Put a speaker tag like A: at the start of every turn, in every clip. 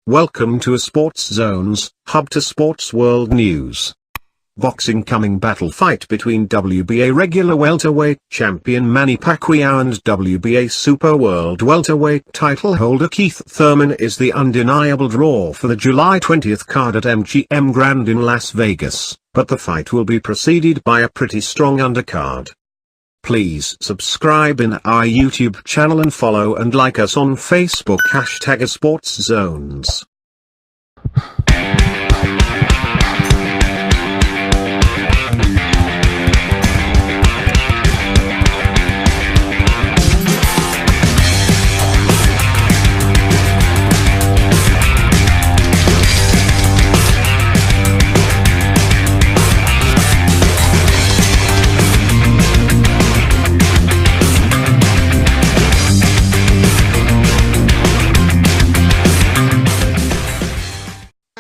A: Welcome to ASportsZones, hub to sports world news. Boxing coming battle fight between WBA regular welterweight champion Manny Pacquiao and WBA Super World welterweight title holder Keith Thurman is the undeniable draw for the July 20th card at MGM Grand in Las Vegas, but the fight will be preceded by a pretty strong undercard. Please subscribe in our YouTube channel and follow and like us on Facebook #ASportsZones.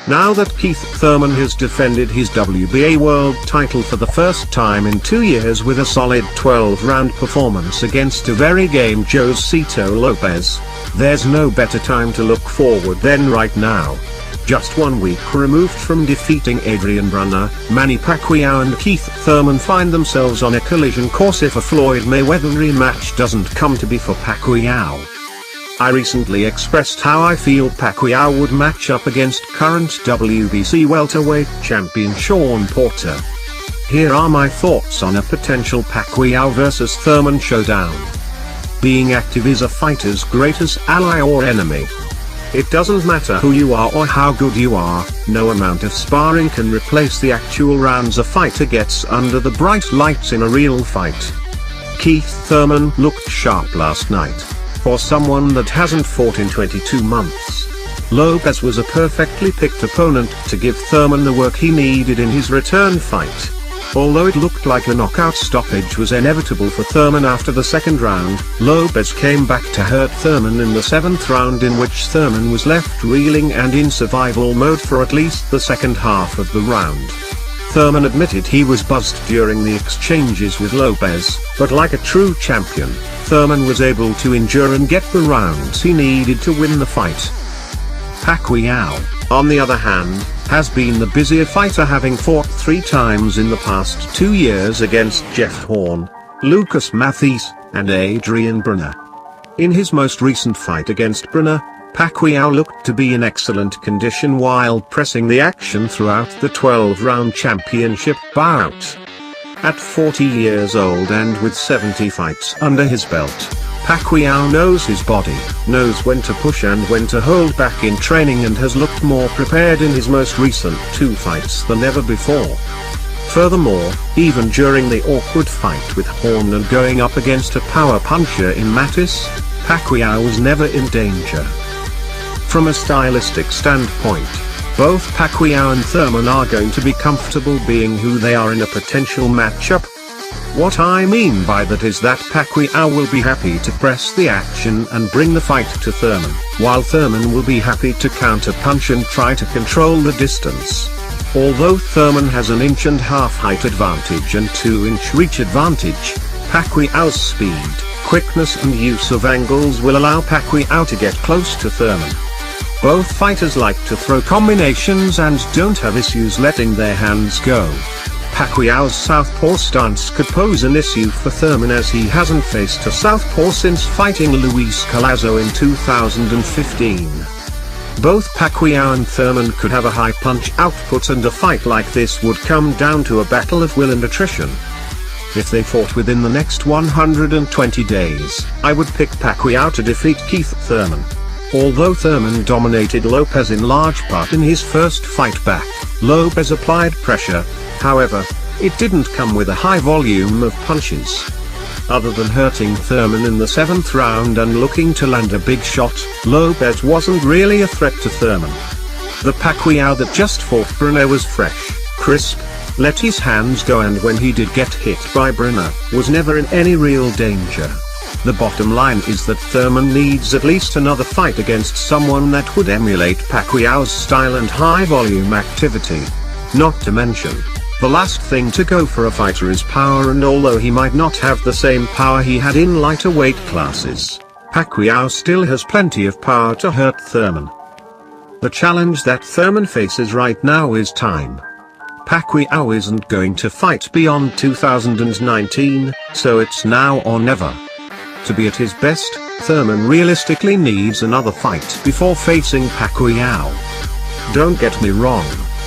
A: Now that Keith Thurman has defended his WBA world title for the first time in 2 years with a solid 12-round performance against a very game Josito Lopez, there's no better time to look forward than right now. Just 1 week removed from defeating Adrian Broner, Manny Pacquiao and Keith Thurman find themselves on a collision course if a Floyd Mayweather rematch doesn't come to be for Pacquiao. I recently expressed how I feel Pacquiao would match up against current WBC welterweight champion Shawn Porter. Here are my thoughts on a potential Pacquiao vs Thurman showdown. Being active is a fighter's greatest ally or enemy. It doesn't matter who you are or how good you are, no amount of sparring can replace the actual rounds a fighter gets under the bright lights in a real fight. Keith Thurman looked sharp last night. For someone that hasn't fought in 22 months, Lopez was a perfectly picked opponent to give Thurman the work he needed in his return fight. Although it looked like a knockout stoppage was inevitable for Thurman after the second round, Lopez came back to hurt Thurman in the 7th round, in which Thurman was left reeling and in survival mode for at least the second half of the round. Thurman admitted he was buzzed during the exchanges with Lopez, but like a true champion, Thurman was able to endure and get the rounds he needed to win the fight. Pacquiao, on the other hand, has been the busier fighter, having fought 3 times in the past 2 years against Jeff Horn, Lucas Matthysse, and Adrian Broner. In his most recent fight against Broner, Pacquiao looked to be in excellent condition while pressing the action throughout the 12-round championship bout. At 40 years old and with 70 fights under his belt, Pacquiao knows his body, knows when to push and when to hold back in training, and has looked more prepared in his most recent 2 fights than ever before. Furthermore, even during the awkward fight with Horn and going up against a power puncher in Matthysse, Pacquiao was never in danger. From a stylistic standpoint, both Pacquiao and Thurman are going to be comfortable being who they are in a potential matchup. What I mean by that is that Pacquiao will be happy to press the action and bring the fight to Thurman, while Thurman will be happy to counter-punch and try to control the distance. Although Thurman has an 1.5-inch height advantage and 2-inch reach advantage, Pacquiao's speed, quickness and use of angles will allow Pacquiao to get close to Thurman. Both fighters like to throw combinations and don't have issues letting their hands go. Pacquiao's southpaw stance could pose an issue for Thurman, as he hasn't faced a southpaw since fighting Luis Collazo in 2015. Both Pacquiao and Thurman could have a high punch output, and a fight like this would come down to a battle of will and attrition. If they fought within the next 120 days, I would pick Pacquiao to defeat Keith Thurman. Although Thurman dominated Lopez in large part in his first fight back, Lopez applied pressure. However, it didn't come with a high volume of punches. Other than hurting Thurman in the 7th round and looking to land a big shot, Lopez wasn't really a threat to Thurman. The Pacquiao that just fought Broner was fresh, crisp, let his hands go, and when he did get hit by Broner, was never in any real danger. The bottom line is that Thurman needs at least another fight against someone that would emulate Pacquiao's style and high-volume activity. Not to mention, the last thing to go for a fighter is power, and although he might not have the same power he had in lighter weight classes, Pacquiao still has plenty of power to hurt Thurman. The challenge that Thurman faces right now is time. Pacquiao isn't going to fight beyond 2019, so it's now or never. To be at his best, Thurman realistically needs another fight before facing Pacquiao. Don't get me wrong,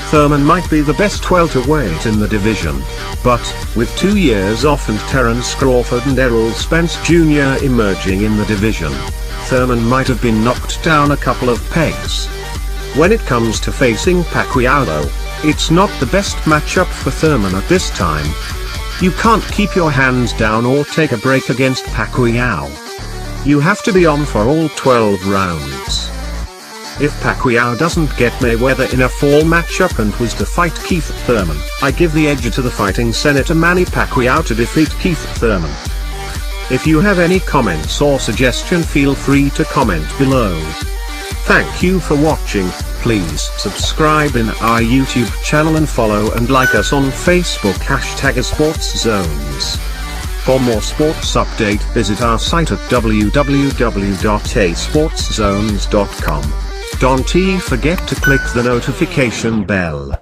A: Thurman might be the best welterweight in the division, but, with 2 years off and Terence Crawford and Errol Spence Jr. emerging in the division, Thurman might have been knocked down a couple of pegs. When it comes to facing Pacquiao though, it's not the best matchup for Thurman at this time. You can't keep your hands down or take a break against Pacquiao. You have to be on for all 12 rounds. If Pacquiao doesn't get Mayweather in a fall matchup and was to fight Keith Thurman, I give the edge to the fighting Senator Manny Pacquiao to defeat Keith Thurman. If you have any comments or suggestion, feel free to comment below. Thank you for watching. Please subscribe in our YouTube channel and follow and like us on Facebook #ASportsZones. For more sports update, visit our site at www.asportszones.com. Don't forget to click the notification bell.